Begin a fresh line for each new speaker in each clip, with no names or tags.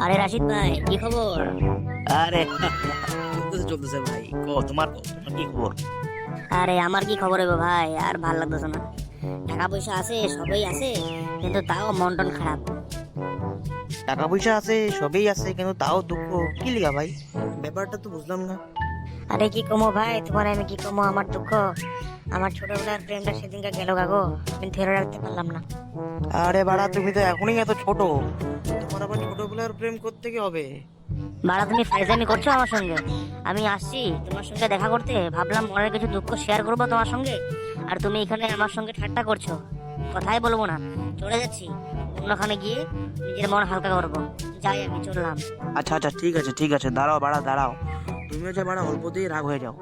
আরে রাশিদ ভাই, কি খবর?
আরে চলতেছে চলতেছে ভাই। তোমার কি খবর?
আরে আমার কি খবর হবে ভাই, আর ভাল লাগতেছে না। টাকা পয়সা আছে, সবই আছে, কিন্তু তাও মন টন খারাপ।
টাকা পয়সা আছে, সবই আছে, কিন্তু তাও দুঃখ। কি লিগা ভাই? ব্যাপারটা তো বুঝলাম না।
আরে কি কমো ভাই, তোমার আমি কি কমো আমার দুঃখ। আমার ছোটবেলার প্রেমটা সেদিনকে গেল গাগো, আমি ধরে রাখতে পারলাম না।
আরে বাড়া, তুমি তো এখনই এত ছোট, তোমার আবার ছোটবেলার প্রেম করতে কি হবে?
বাড়া তুমি ফাইজলামি করছো আমার সঙ্গে? আমি আসছি তোমার সঙ্গে দেখা করতে, ভাবলাম মনের কিছু দুঃখ শেয়ার করবো তোমার সঙ্গে, আর তুমি এখানে আমার সঙ্গে ঠাট্টা করছো। কথাই বলবো না, চলে যাচ্ছি অন্যখানে গিয়ে নিজের মন হালকা করবো। যাই, আমি চললাম।
আচ্ছা আচ্ছা, ঠিক আছে ঠিক আছে, দাঁড়াও বাড়া দাঁড়াও। তুমি হচ্ছে বাড়া অল্পতেই রাগ হয়ে যাও।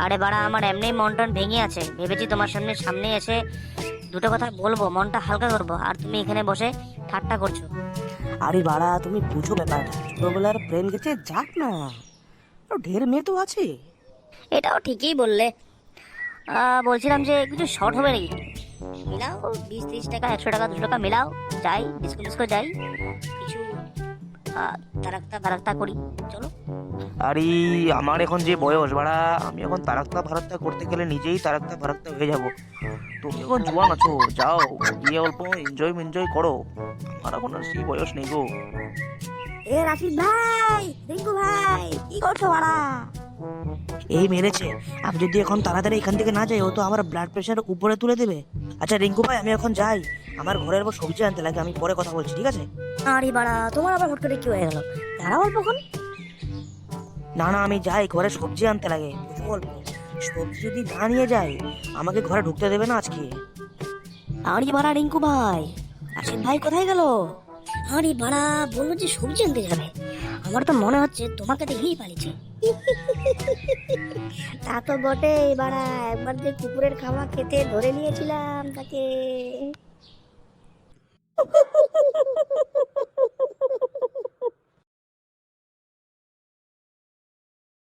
আরে বাড়া, আমার এমনি মন টন ভেঙে আছে, ভেবেছি তোমার সামনে এসে দুটো কথা বলবো, মনটা হালকা করবো, আর তুমি এখানে বসে ঠাট্টা করছো।
আরে বাড়া, তুমি বুঝো ব্যাপারটা, ছোটবেলার প্রেম গেছে যাক না, আরো ঢের মেয়ে তো আছে।
এটাও ঠিকই বললে। বলছিলাম যে কিছু শর্ট হবে নাকি? মিলাও 20-30 টাকা, 100 টাকা, 200 টাকা মিলাও, যাই ডিসকো ডিসকো যাই, কিছু তারাক্তা ফারাক্তা করি, চলো।
আরে আমার এখন যে বয়স বাড়া, আমি এখন তারাক্তা ফারাক্তা করতে গেলে নিজেই তারাক্তা ফারাক্তা হয়ে যাব। তুমি এখন জোয়ান আছো, যাও গিয়ে অল্প এনজয় করো। আমার এখন আর সেই বয়স নেই গো।
এ রাশিদ ভাই, রিঙ্কু ভাই, কি করছো বাড়া?
এই মেরেছে। আমি যদি এখন তাড়াতাড়ি এখান থেকে না যাই, ও তো আমার ব্লাড প্রেশার উপরে তুলে দেবে। আচ্ছা রিঙ্কু ভাই, আমি এখন যাই, আমার ঘরের আবার সবজি আনতে লাগে, আমি পরে কথা বলছি, ঠিক আছে?
আরে বাড়া, তোমার আবার হুট করে কি হয়ে গেল? দাঁড়াও অল্পক্ষণ।
না না, আমি যাই, ঘরে সবজি আনতে লাগে, বুঝো অল্প। সবজি যদি না নিয়ে যাই, আমাকে ঘরে ঢুকতে দেবে না আজকে।
আরে বাড়া রিঙ্কু ভাই, রাশিদ ভাই কোথায় গেল? আরে বাড়া, বললো যে সবজি আনতে যাবে, আমার তো মনে হচ্ছে তোমাকে দেখেই পালিয়েছে। তা তো বটে বাড়া, একবার যে কুকুরের খাওয়া খেতে ধরে নিয়েছিলাম তাকে।